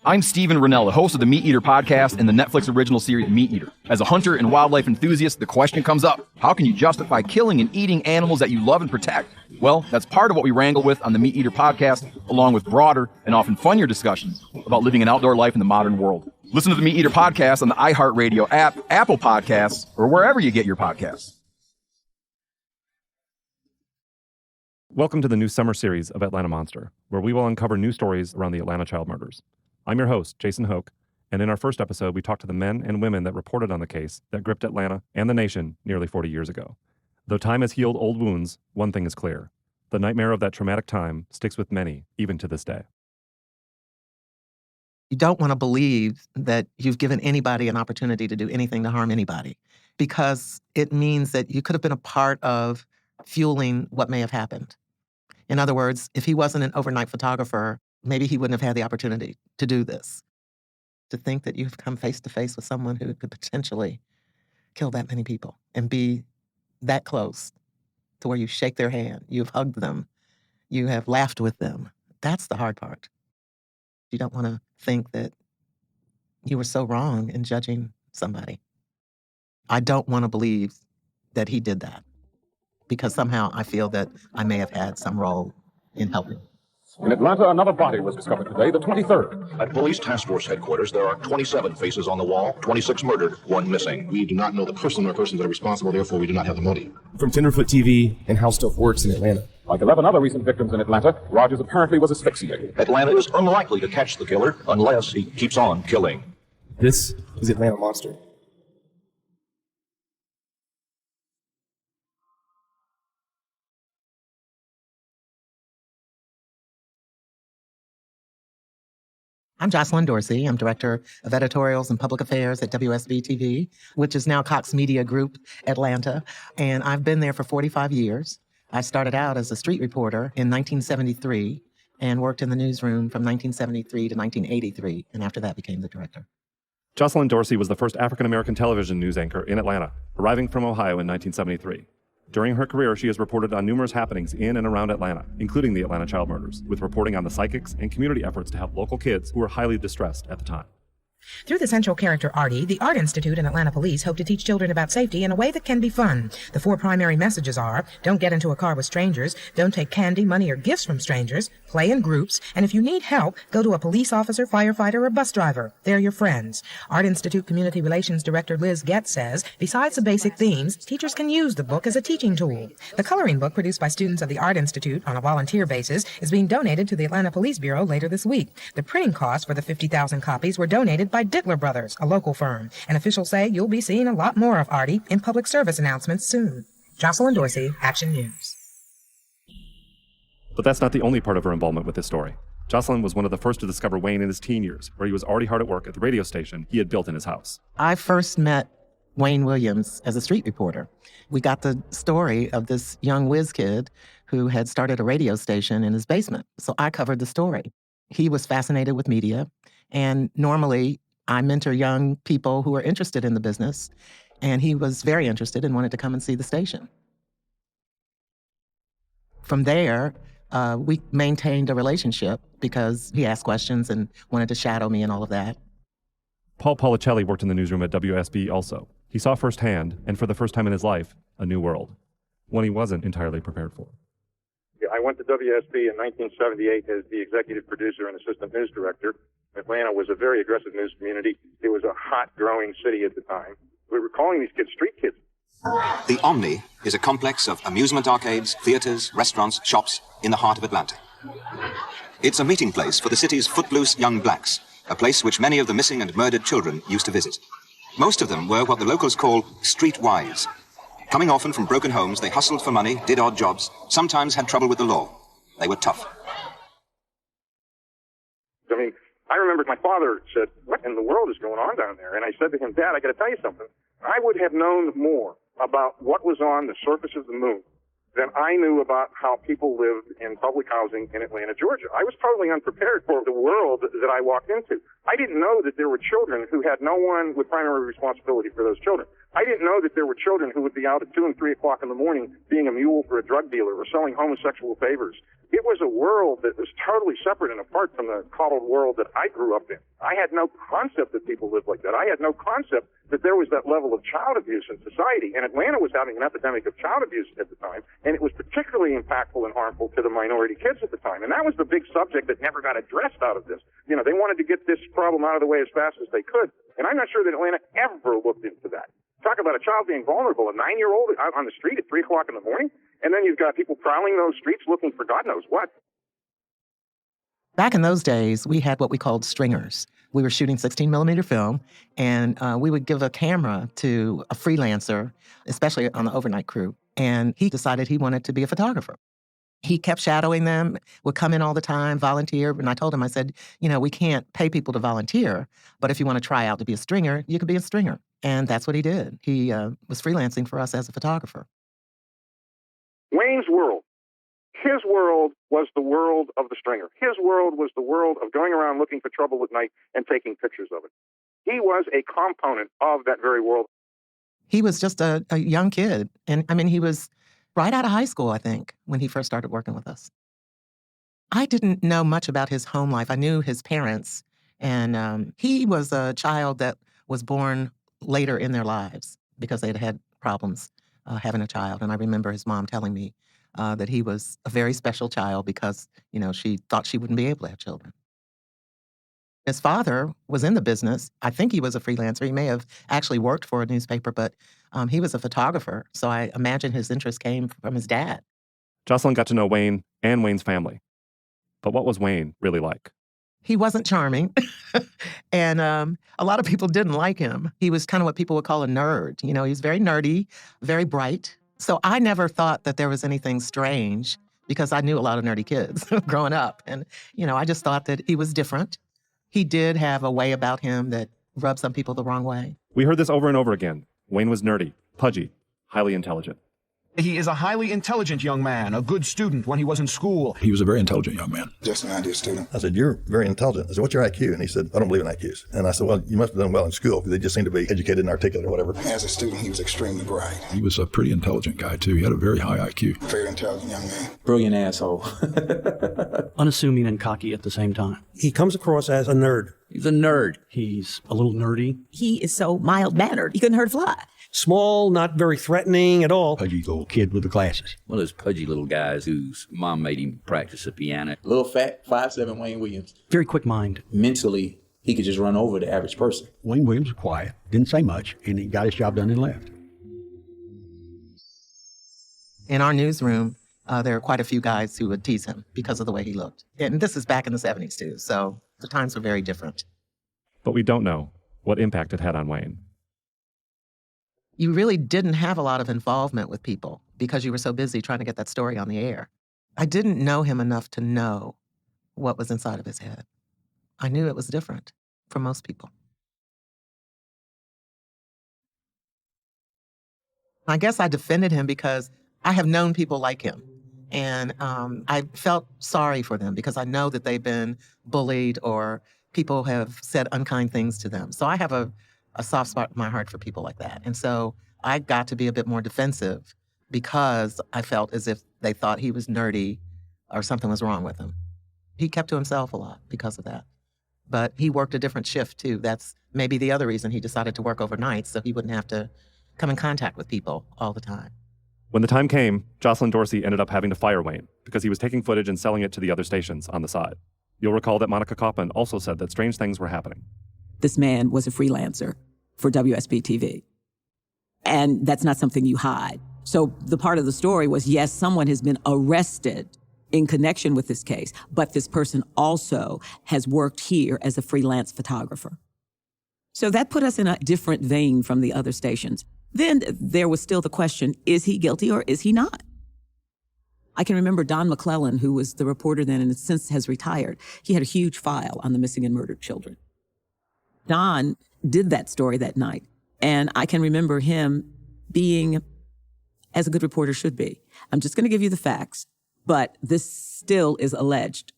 I'm Steven Rennell, the host of the Meat Eater podcast and the Netflix original series Meat Eater. As a hunter and wildlife enthusiast, the question comes up, how can you justify killing and eating animals that you love and protect? Well, that's part of what we wrangle with on the Meat Eater podcast, along with broader and often funnier discussions about living an outdoor life in the modern world. Listen to the Meat Eater podcast on the iHeartRadio app, Apple Podcasts, or wherever you get your podcasts. Welcome to the new summer series of Atlanta Monster, where we will uncover new stories around the Atlanta child murders. I'm your host, Jason Hoke, and in our first episode, we talked to the men and women that reported on the case that gripped Atlanta and the nation nearly 40 years ago. Though time has healed old wounds, one thing is clear. The nightmare of that traumatic time sticks with many, even to this day. You don't want to believe that you've given anybody an opportunity to do anything to harm anybody, because it means that you could have been a part of fueling what may have happened. In other words, if he wasn't an overnight photographer, maybe he wouldn't have had the opportunity to do this. To think that you've come face to face with someone who could potentially kill that many people and be that close to where you shake their hand, you've hugged them, you have laughed with them. That's the hard part. You don't want to think that you were so wrong in judging somebody. I don't want to believe that he did that, because somehow I feel that I may have had some role in helping. In Atlanta, another body was discovered today, the 23rd. At Police Task Force headquarters, there are 27 faces on the wall, 26 murdered, 1 missing. We do not know the person or persons that are responsible, therefore we do not have the motive. From Tenderfoot TV and How Stuff Works in Atlanta. Like 11 other recent victims in Atlanta, Rogers apparently was asphyxiated. Atlanta is unlikely to catch the killer unless he keeps on killing. This is Atlanta Monster. I'm Jocelyn Dorsey. I'm Director of Editorials and Public Affairs at WSB TV, which is now Cox Media Group Atlanta. And I've been there for 45 years. I started out as a street reporter in 1973 and worked in the newsroom from 1973 to 1983. And after that became the director. Jocelyn Dorsey was the first African-American television news anchor in Atlanta, arriving from Ohio in 1973. During her career, she has reported on numerous happenings in and around Atlanta, including the Atlanta child murders, with reporting on the psychics and community efforts to help local kids who were highly distressed at the time. Through the central character Artie, the Art Institute and Atlanta Police hope to teach children about safety in a way that can be fun. The 4 primary messages are, don't get into a car with strangers, don't take candy, money, or gifts from strangers, play in groups, and if you need help, go to a police officer, firefighter, or bus driver. They're your friends. Art Institute Community Relations Director Liz Getz says, besides the basic themes, teachers can use the book as a teaching tool. The coloring book produced by students of the Art Institute on a volunteer basis is being donated to the Atlanta Police Bureau later this week. The printing costs for the 50,000 copies were donated by Dittler Brothers, a local firm. And officials say you'll be seeing a lot more of Artie in public service announcements soon. Jocelyn Dorsey, Action News. But that's not the only part of her involvement with this story. Jocelyn was one of the first to discover Wayne in his teen years, where he was already hard at work at the radio station he had built in his house. I first met Wayne Williams as a street reporter. We got the story of this young whiz kid who had started a radio station in his basement. So I covered the story. He was fascinated with media, and normally I mentor young people who are interested in the business, and he was very interested and wanted to come and see the station. From there, we maintained a relationship because he asked questions and wanted to shadow me and all of that. Paul Policelli worked in the newsroom at WSB also. He saw firsthand, and for the first time in his life, a new world, one he wasn't entirely prepared for. I went to WSB in 1978 as the executive producer and assistant news director. Atlanta was a very aggressive news community. It was a hot, growing city at the time. We were calling these kids street kids. The Omni is a complex of amusement arcades, theaters, restaurants, shops in the heart of Atlanta. It's a meeting place for the city's footloose young blacks, a place which many of the missing and murdered children used to visit. Most of them were what the locals call streetwise. Coming often from broken homes, they hustled for money, did odd jobs, sometimes had trouble with the law. They were tough. I mean, I remember my father said, what in the world is going on down there? And I said to him, Dad, I got to tell you something. I would have known more about what was on the surface of the moon than I knew about how people lived in public housing in Atlanta, Georgia. I was totally unprepared for the world that I walked into. I didn't know that there were children who had no one with primary responsibility for those children. I didn't know that there were children who would be out at 2 and 3 o'clock in the morning being a mule for a drug dealer or selling homosexual favors. It was a world that was totally separate and apart from the coddled world that I grew up in. I had no concept that people lived like that. I had no concept that there was that level of child abuse in society. And Atlanta was having an epidemic of child abuse at the time, and it was particularly impactful and harmful to the minority kids at the time. And that was the big subject that never got addressed out of this. You know, they wanted to get this problem out of the way as fast as they could. And I'm not sure that Atlanta ever looked into that. Talk about a child being vulnerable, a 9-year-old out on the street at 3 o'clock in the morning, and then you've got people prowling those streets looking for God knows what. Back in those days, we had what we called stringers. We were shooting 16-millimeter film, and we would give a camera to a freelancer, especially on the overnight crew, and he decided he wanted to be a photographer. He kept shadowing them, would come in all the time, volunteer, and I told him, I said, you know, we can't pay people to volunteer, but if you want to try out to be a stringer, you could be a stringer. And that's what he did. He was freelancing for us as a photographer. Wayne's world. His world was the world of the stringer. His world was the world of going around looking for trouble at night and taking pictures of it. He was a component of that very world. He was just a young kid. And I mean, he was right out of high school, I think, when he first started working with us. I didn't know much about his home life. I knew his parents. And he was a child that was born later in their lives because they'd had problems having a child. And I remember his mom telling me that he was a very special child because, you know, she thought she wouldn't be able to have children. His father was in the business. I think he was a freelancer. He may have actually worked for a newspaper, but he was a photographer. So I imagine his interest came from his dad. Jocelyn got to know Wayne and Wayne's family. But what was Wayne really like? He wasn't charming, and a lot of people didn't like him. He was kind of what people would call a nerd. You know, he was very nerdy, very bright. So I never thought that there was anything strange because I knew a lot of nerdy kids growing up. And, you know, I just thought that he was different. He did have a way about him that rubbed some people the wrong way. We heard this over and over again. Wayne was nerdy, pudgy, highly intelligent. He is a highly intelligent young man, a good student when he was in school. He was a very intelligent young man. Just an ideal student. I said, "You're very intelligent." I said, "What's your IQ?" And he said, "I don't believe in IQs." And I said, "Well, you must have done well in school. They just seem to be educated and articulate or whatever." As a student, he was extremely bright. He was a pretty intelligent guy, too. He had a very high IQ. Very intelligent young man. Brilliant asshole. Unassuming and cocky at the same time. He comes across as a nerd. He's a nerd. He's a little nerdy. He is so mild-mannered, he couldn't hurt a fly. Small, not very threatening at all. Pudgy little kid with the glasses. One of those pudgy little guys whose mom made him practice the piano. Little fat, 5'7" Wayne Williams. Very quick mind. Mentally, he could just run over the average person. Wayne Williams was quiet, didn't say much, and he got his job done and left. In our newsroom, there were quite a few guys who would tease him because of the way he looked. And this is back in the 70s, too, so the times were very different. But we don't know what impact it had on Wayne. You really didn't have a lot of involvement with people because you were so busy trying to get that story on the air. I didn't know him enough to know what was inside of his head. I knew it was different from most people. I guess I defended him because I have known people like him. And I felt sorry for them because I know that they've been bullied or people have said unkind things to them. So I have a soft spot in my heart for people like that. And so I got to be a bit more defensive because I felt as if they thought he was nerdy or something was wrong with him. He kept to himself a lot because of that. But he worked a different shift, too. That's maybe the other reason he decided to work overnight so he wouldn't have to come in contact with people all the time. When the time came, Jocelyn Dorsey ended up having to fire Wayne because he was taking footage and selling it to the other stations on the side. You'll recall that Monica Kaufman also said that strange things were happening. This man was a freelancer for WSB TV. And that's not something you hide. So the part of the story was, yes, someone has been arrested in connection with this case, but this person also has worked here as a freelance photographer. So that put us in a different vein from the other stations. Then there was still the question, is he guilty or is he not? I can remember Don McClellan, who was the reporter then and since has retired. He had a huge file on the missing and murdered children. Don did that story that night. And I can remember him being as a good reporter should be. I'm just going to give you the facts, but this still is alleged.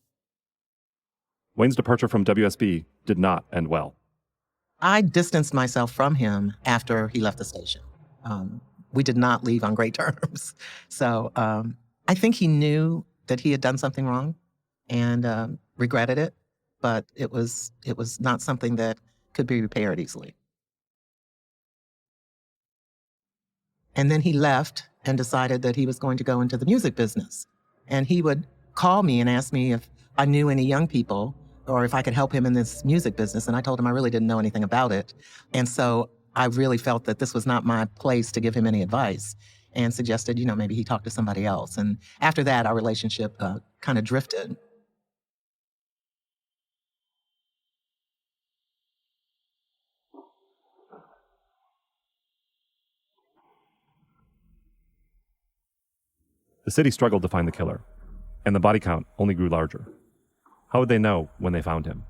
Wayne's departure from WSB did not end well. I distanced myself from him after he left the station. We did not leave on great terms. So I think he knew that he had done something wrong and regretted it, but it was not something that could be repaired easily. And then he left and decided that he was going to go into the music business. And he would call me and ask me if I knew any young people or if I could help him in this music business. And I told him I really didn't know anything about it. And so I really felt that this was not my place to give him any advice and suggested, maybe he talk to somebody else. And after that, our relationship kind of drifted. The city struggled to find the killer, and the body count only grew larger. How would they know when they found him?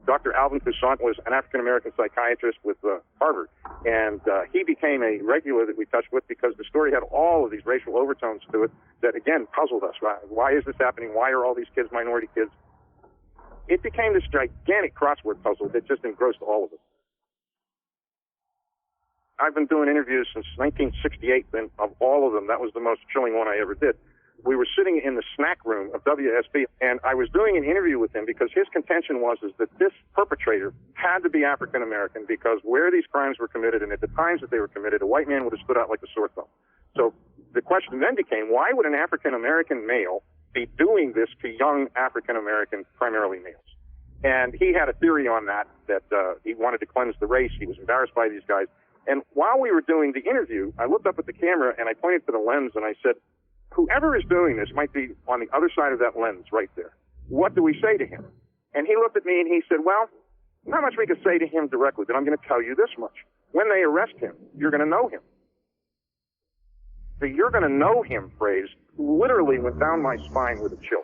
Dr. Alvin Toussaint was an African-American psychiatrist with Harvard, and he became a regular that we touched with because the story had all of these racial overtones to it that, again, puzzled us. Right? Why is this happening? Why are all these kids minority kids? It became this gigantic crossword puzzle that just engrossed all of us. I've been doing interviews since 1968, and of all of them, that was the most chilling one I ever did. We were sitting in the snack room of WSB, and I was doing an interview with him because his contention was that this perpetrator had to be African American because where these crimes were committed and at the times that they were committed, a white man would have stood out like a sore thumb. So the question then became, why would an African American male be doing this to young African American, primarily males? And he had a theory on that he wanted to cleanse the race. He was embarrassed by these guys. And while we were doing the interview, I looked up at the camera and I pointed to the lens and I said, whoever is doing this might be on the other side of that lens right there. What do we say to him? And he looked at me and he said, well, not much we could say to him directly, but I'm going to tell you this much. When they arrest him, you're going to know him. The "you're going to know him" phrase literally went down my spine with a chill.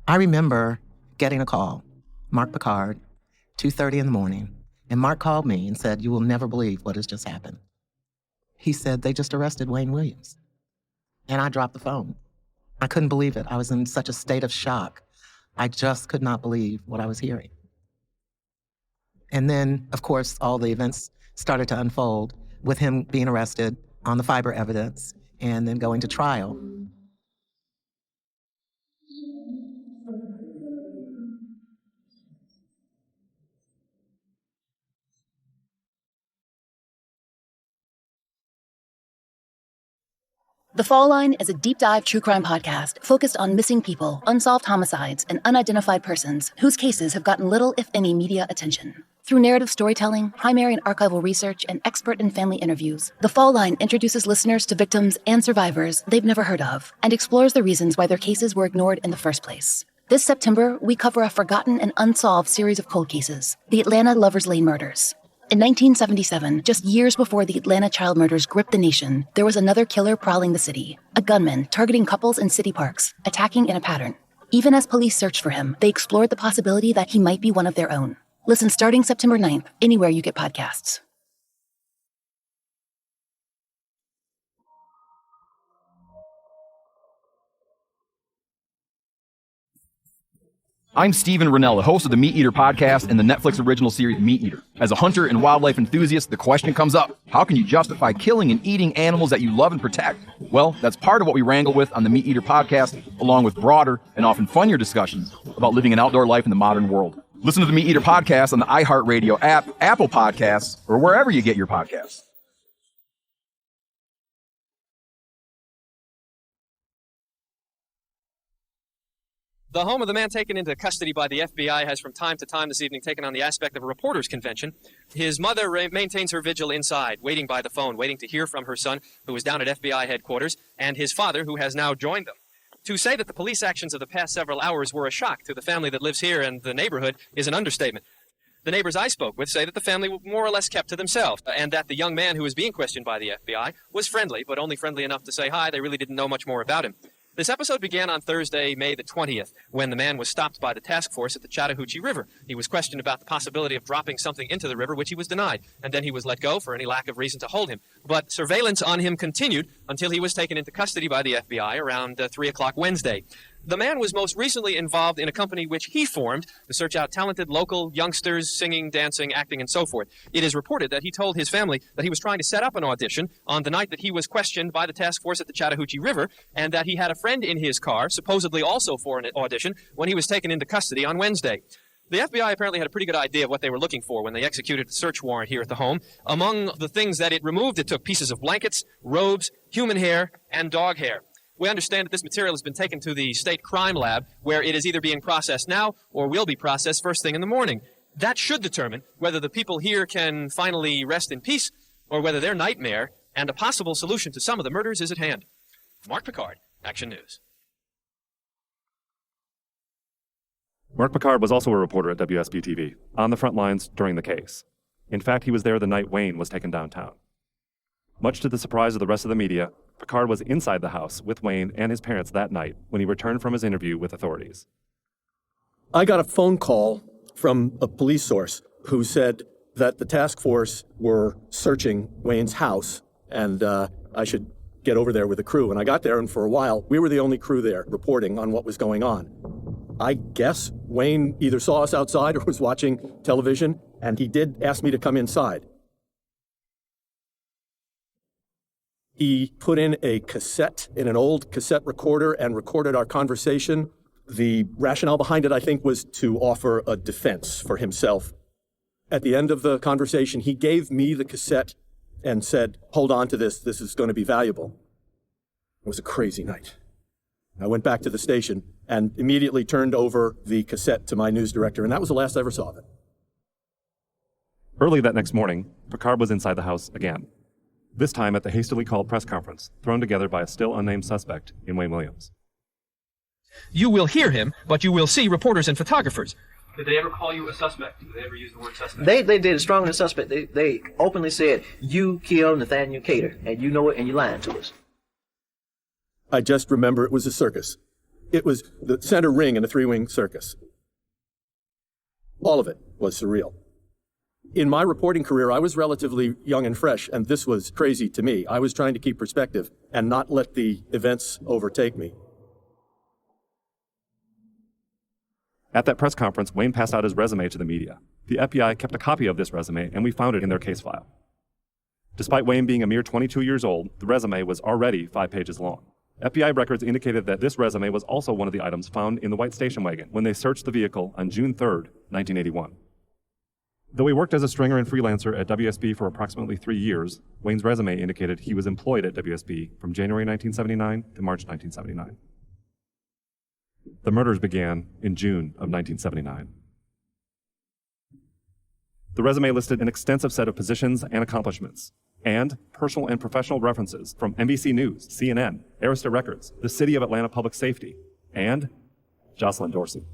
I remember getting a call, Mark Picard, 2:30 in the morning, and Mark called me and said, "You will never believe what has just happened." He said, "They just arrested Wayne Williams." And I dropped the phone. I couldn't believe it. I was in such a state of shock. I just could not believe what I was hearing. And then, of course, all the events started to unfold with him being arrested on the fiber evidence and then going to trial. The Fall Line is a deep-dive true crime podcast focused on missing people, unsolved homicides, and unidentified persons whose cases have gotten little, if any, media attention. Through narrative storytelling, primary and archival research, and expert and family interviews, The Fall Line introduces listeners to victims and survivors they've never heard of and explores the reasons why their cases were ignored in the first place. This September, we cover a forgotten and unsolved series of cold cases, the Atlanta Lover's Lane murders. In 1977, just years before the Atlanta child murders gripped the nation, there was another killer prowling the city, a gunman targeting couples in city parks, attacking in a pattern. Even as police searched for him, they explored the possibility that he might be one of their own. Listen starting September 9th, anywhere you get podcasts. I'm Steven Rennell, the host of the Meat Eater podcast and the Netflix original series Meat Eater. As a hunter and wildlife enthusiast, the question comes up, how can you justify killing and eating animals that you love and protect? Well, that's part of what we wrangle with on the Meat Eater podcast, along with broader and often funnier discussions about living an outdoor life in the modern world. Listen to the Meat Eater podcast on the iHeartRadio app, Apple Podcasts, or wherever you get your podcasts. The home of the man taken into custody by the FBI has from time to time this evening taken on the aspect of a reporter's convention. His mother maintains her vigil inside, waiting by the phone, waiting to hear from her son, who is down at FBI headquarters, and his father, who has now joined them. To say that the police actions of the past several hours were a shock to the family that lives here and the neighborhood is an understatement. The neighbors I spoke with say that the family were more or less kept to themselves, and that the young man who was being questioned by the FBI was friendly, but only friendly enough to say hi. They really didn't know much more about him. This episode began on Thursday, May the 20th, when the man was stopped by the task force at the Chattahoochee River. He was questioned about the possibility of dropping something into the river, which he was denied, and then he was let go for any lack of reason to hold him. But surveillance on him continued until he was taken into custody by the FBI around 3 o'clock Wednesday. The man was most recently involved in a company which he formed to search out talented local youngsters singing, dancing, acting, and so forth. It is reported that he told his family that he was trying to set up an audition on the night that he was questioned by the task force at the Chattahoochee River, and that he had a friend in his car, supposedly also for an audition, when he was taken into custody on Wednesday. The FBI apparently had a pretty good idea of what they were looking for when they executed a search warrant here at the home. Among the things that it removed, it took pieces of blankets, robes, human hair, and dog hair. We understand that this material has been taken to the state crime lab, where it is either being processed now or will be processed first thing in the morning. That should determine whether the people here can finally rest in peace or whether their nightmare and a possible solution to some of the murders is at hand. Mark Picard, Action News. Mark Picard was also a reporter at WSB-TV, on the front lines during the case. In fact, he was there the night Wayne was taken downtown. Much to the surprise of the rest of the media, Picard was inside the house with Wayne and his parents that night when he returned from his interview with authorities. I got a phone call from a police source who said that the task force were searching Wayne's house and I should get over there with the crew. And I got there, and for a while, we were the only crew there reporting on what was going on. I guess Wayne either saw us outside or was watching television, and he did ask me to come inside. He put in a cassette in an old cassette recorder and recorded our conversation. The rationale behind it, I think, was to offer a defense for himself. At the end of the conversation, he gave me the cassette and said, "Hold on to this. This is going to be valuable." It was a crazy night. I went back to the station and immediately turned over the cassette to my news director, and that was the last I ever saw of it. Early that next morning, Picard was inside the house again. This time at the hastily called press conference, thrown together by a still unnamed suspect in Wayne Williams. You will hear him, but you will see reporters and photographers. Did they ever call you a suspect? Did they ever use the word suspect? They did a strongly suspect. They openly said, "You killed Nathaniel Cater, and you know it, and you're lying to us." I just remember it was a circus. It was the center ring in a three-wing circus. All of it was surreal. In my reporting career, I was relatively young and fresh, and this was crazy to me. I was trying to keep perspective and not let the events overtake me. At that press conference, Wayne passed out his resume to the media. The FBI kept a copy of this resume, and we found it in their case file. Despite Wayne being a mere 22 years old, the resume was already 5 pages long. FBI records indicated that this resume was also one of the items found in the white station wagon when they searched the vehicle on June 3rd, 1981. Though he worked as a stringer and freelancer at WSB for approximately 3 years, Wayne's resume indicated he was employed at WSB from January 1979 to March 1979. The murders began in June of 1979. The resume listed an extensive set of positions and accomplishments, and personal and professional references from NBC News, CNN, Arista Records, the City of Atlanta Public Safety, and Jocelyn Dorsey.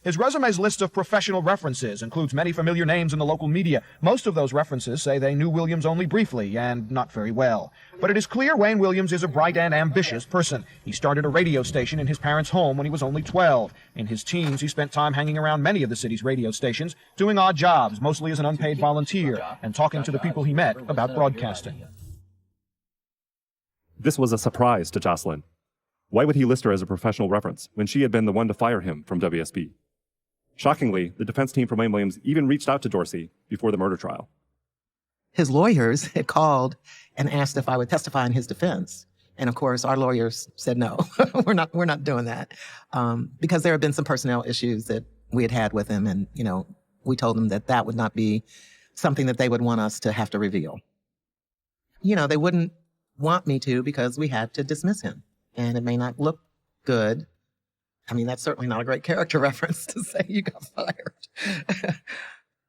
His resume's list of professional references includes many familiar names in the local media. Most of those references say they knew Williams only briefly and not very well. But it is clear Wayne Williams is a bright and ambitious person. He started a radio station in his parents' home when he was only 12. In his teens, he spent time hanging around many of the city's radio stations, doing odd jobs, mostly as an unpaid volunteer, and talking to the people he met about broadcasting. This was a surprise to Jocelyn. Why would he list her as a professional reference when she had been the one to fire him from WSB? Shockingly, the defense team for Wayne Williams even reached out to Dorsey before the murder trial. His lawyers had called and asked if I would testify in his defense. And of course, our lawyers said, no, we're not doing that. Because there had been some personnel issues that we had with him. And, we told them that would not be something that they would want us to have to reveal. They wouldn't want me to because we had to dismiss him. And it may not look good. I mean, that's certainly not a great character reference to say you got fired.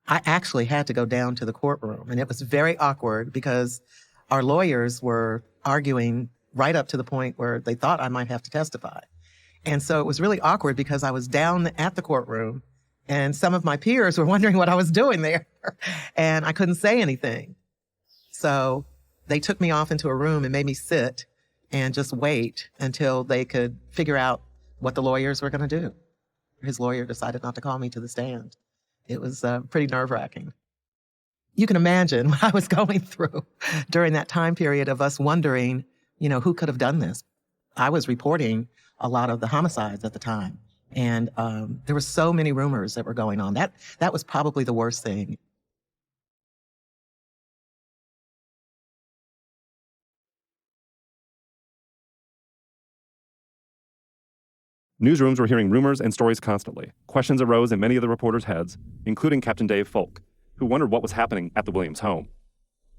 I actually had to go down to the courtroom, and it was very awkward because our lawyers were arguing right up to the point where they thought I might have to testify. And so it was really awkward because I was down at the courtroom And some of my peers were wondering what I was doing there. And I couldn't say anything. So they took me off into a room and made me sit and just wait until they could figure out what the lawyers were going to do. His lawyer decided not to call me to the stand. It was pretty nerve-wracking. You can imagine what I was going through during that time period of us wondering, who could have done this. I was reporting a lot of the homicides at the time. And there were so many rumors that were going on. That was probably the worst thing. Newsrooms were hearing rumors and stories constantly. Questions arose in many of the reporters' heads, including Captain Dave Folk, who wondered what was happening at the Williams home.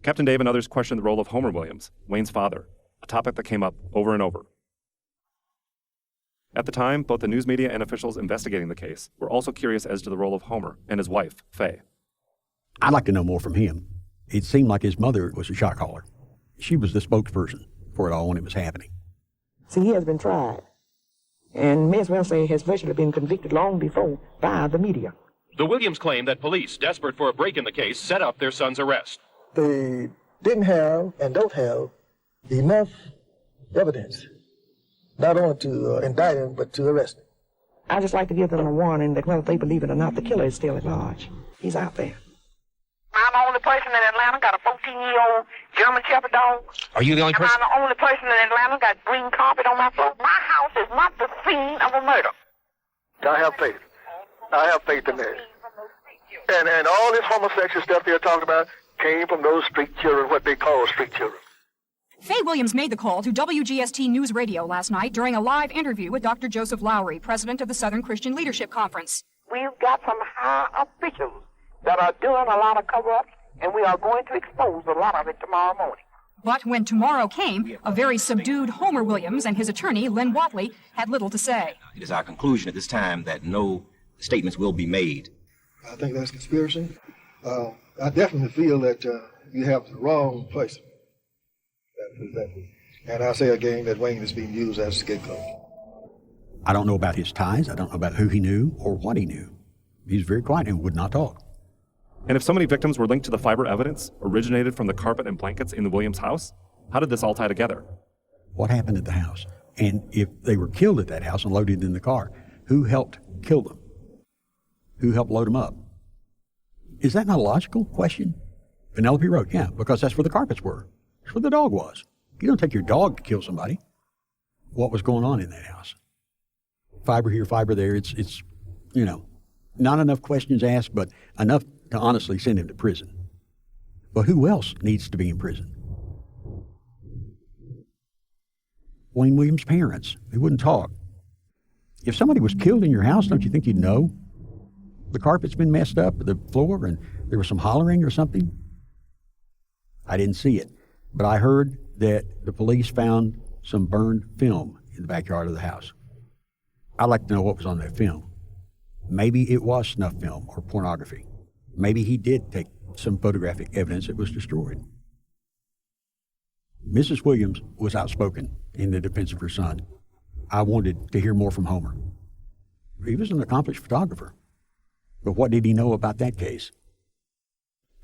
Captain Dave and others questioned the role of Homer Williams, Wayne's father, a topic that came up over and over. At the time, both the news media and officials investigating the case were also curious as to the role of Homer and his wife, Faye. I'd like to know more from him. It seemed like his mother was a shot caller. She was the spokesperson for it all when it was happening. See, he has been tried, and may as well say has virtually been convicted long before by the media. The Williams claim that police, desperate for a break in the case, set up their son's arrest. They didn't have and don't have enough evidence, not only to indict him, but to arrest him. I just like to give them a warning that whether they believe it or not, the killer is still at large. He's out there. I'm the only person in Atlanta got a 14-year-old German Shepherd dog. Are you the only person? I'm the only person in Atlanta got green carpet on my floor. My house is not the scene of a murder. I have faith. I have faith in that. And all this homosexual stuff they're talking about came from those street children, what they call street children. Faye Williams made the call to WGST News Radio last night during a live interview with Dr. Joseph Lowry, president of the Southern Christian Leadership Conference. We've got some high officials that are doing a lot of cover-ups, and we are going to expose a lot of it tomorrow morning. But when tomorrow came, a very subdued Homer Williams and his attorney, Len Watley, had little to say. It is our conclusion at this time that no statements will be made. I think that's conspiracy. I definitely feel that you have the wrong place. And I say again that Wayne is being used as a scapegoat. I don't know about his ties. I don't know about who he knew or what he knew. He's very quiet and would not talk. And if so many victims were linked to the fiber evidence originated from the carpet and blankets in the Williams house, how did this all tie together? What happened at the house? And if they were killed at that house and loaded in the car, who helped kill them? Who helped load them up? Is that not a logical question? Penelope wrote, yeah, because that's where the carpets were. That's where the dog was. You don't take your dog to kill somebody. What was going on in that house? Fiber here, fiber there. It's not enough questions asked, but enough to honestly send him to prison. But who else needs to be in prison? Wayne Williams' parents. They wouldn't talk. If somebody was killed in your house, don't you think you'd know? The carpet's been messed up, the floor, and there was some hollering or something. I didn't see it, but I heard that the police found some burned film in the backyard of the house. I'd like to know what was on that film. Maybe it was snuff film or pornography. Maybe he did take some photographic evidence that was destroyed. Mrs. Williams was outspoken in the defense of her son. I wanted to hear more from Homer. He was an accomplished photographer. But what did he know about that case?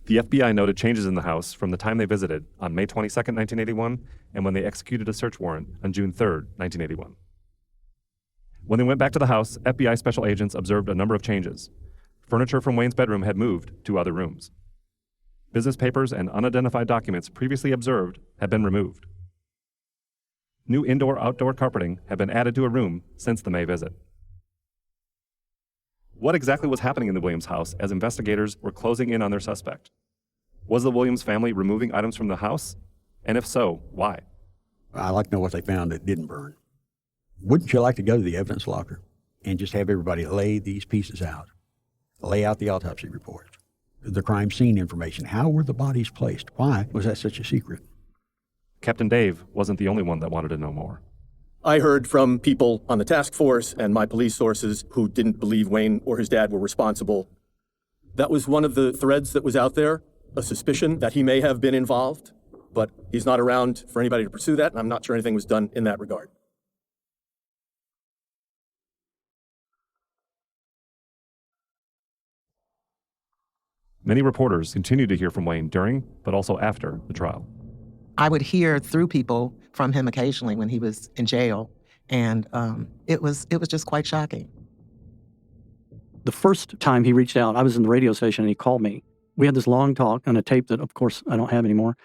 The FBI noted changes in the house from the time they visited on May 22, 1981, and when they executed a search warrant on June 3, 1981. When they went back to the house, FBI special agents observed a number of changes. Furniture from Wayne's bedroom had moved to other rooms. Business papers and unidentified documents previously observed had been removed. New indoor-outdoor carpeting had been added to a room since the May visit. What exactly was happening in the Williams house as investigators were closing in on their suspect? Was the Williams family removing items from the house? And if so, why? I'd like to know what they found that didn't burn. Wouldn't you like to go to the evidence locker and just have everybody lay these pieces out? Lay out the autopsy reports, the crime scene information. How were the bodies placed? Why was that such a secret? Captain Dave wasn't the only one that wanted to know more. I heard from people on the task force and my police sources who didn't believe Wayne or his dad were responsible. That was one of the threads that was out there, a suspicion that he may have been involved, but he's not around for anybody to pursue that, and I'm not sure anything was done in that regard. Many reporters continued to hear from Wayne during, but also after, the trial. I would hear through people from him occasionally when he was in jail, and it was just quite shocking. The first time he reached out, I was in the radio station and he called me. We had this long talk on a tape that, of course, I don't have anymore.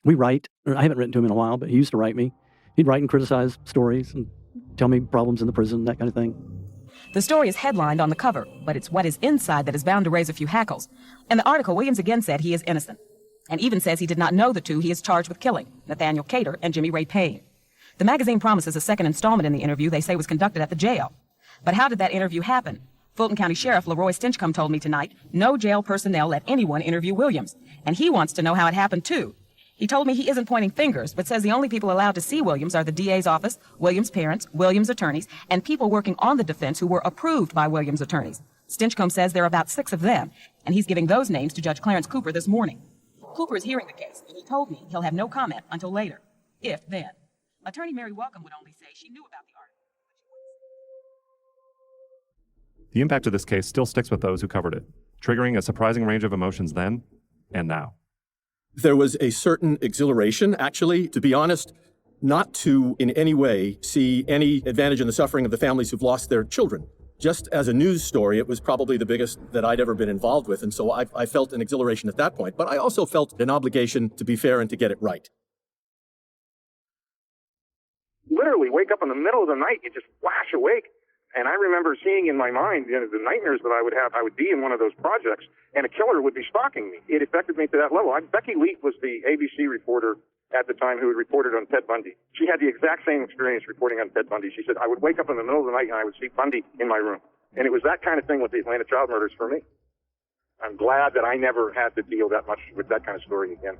We write, or I haven't written to him in a while, but he used to write me. He'd write and criticize stories and tell me problems in the prison, that kind of thing. The story is headlined on the cover, but it's what is inside that is bound to raise a few hackles. In the article, Williams again said he is innocent, and even says he did not know the two he is charged with killing, Nathaniel Cater and Jimmy Ray Payne. The magazine promises a second installment in the interview they say was conducted at the jail. But how did that interview happen? Fulton County Sheriff Leroy Stinchcomb told me tonight, no jail personnel let anyone interview Williams, and he wants to know how it happened too. He told me he isn't pointing fingers, but says the only people allowed to see Williams are the DA's office, Williams' parents, Williams' attorneys, and people working on the defense who were approved by Williams' attorneys. Stinchcomb says there are about 6 of them, and he's giving those names to Judge Clarence Cooper this morning. Cooper is hearing the case, and he told me he'll have no comment until later, if then. Attorney Mary Welcome would only say she knew about the article. The impact of this case still sticks with those who covered it, triggering a surprising range of emotions then and now. There was a certain exhilaration, actually, to be honest, not to in any way see any advantage in the suffering of the families who've lost their children. Just as a news story, it was probably the biggest that I'd ever been involved with, and so I felt an exhilaration at that point, but I also felt an obligation to be fair and to get it right. Literally wake up in the middle of the night, you just flash awake. And I remember seeing in my mind, the nightmares that I would have. I would be in one of those projects, and a killer would be stalking me. It affected me to that level. Becky Leet was the ABC reporter at the time who had reported on Ted Bundy. She had the exact same experience reporting on Ted Bundy. She said, I would wake up in the middle of the night, and I would see Bundy in my room. And it was that kind of thing with the Atlanta child murders for me. I'm glad that I never had to deal that much with that kind of story again.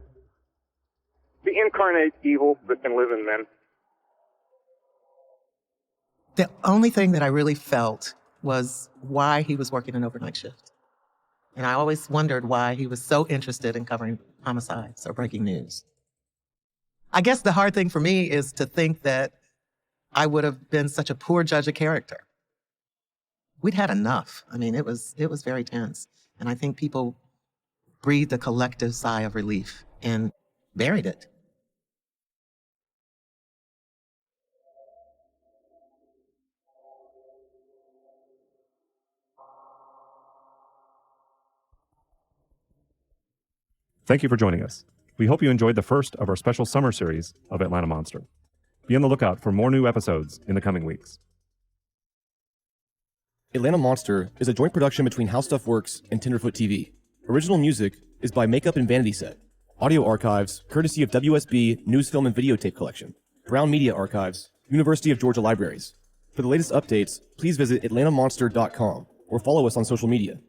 The incarnate evil that can live in men. The only thing that I really felt was why he was working an overnight shift. And I always wondered why he was so interested in covering homicides or breaking news. I guess the hard thing for me is to think that I would have been such a poor judge of character. We'd had enough. I mean, it was very tense. And I think people breathed a collective sigh of relief and buried it. Thank you for joining us. We hope you enjoyed the first of our special summer series of Atlanta Monster. Be on the lookout for more new episodes in the coming weeks. Atlanta Monster is a joint production between How Stuff Works and Tenderfoot TV. Original music is by Makeup and Vanity Set. Audio archives, courtesy of WSB News, Film, and Videotape Collection. Brown Media Archives, University of Georgia Libraries. For the latest updates, please visit atlantamonster.com or follow us on social media.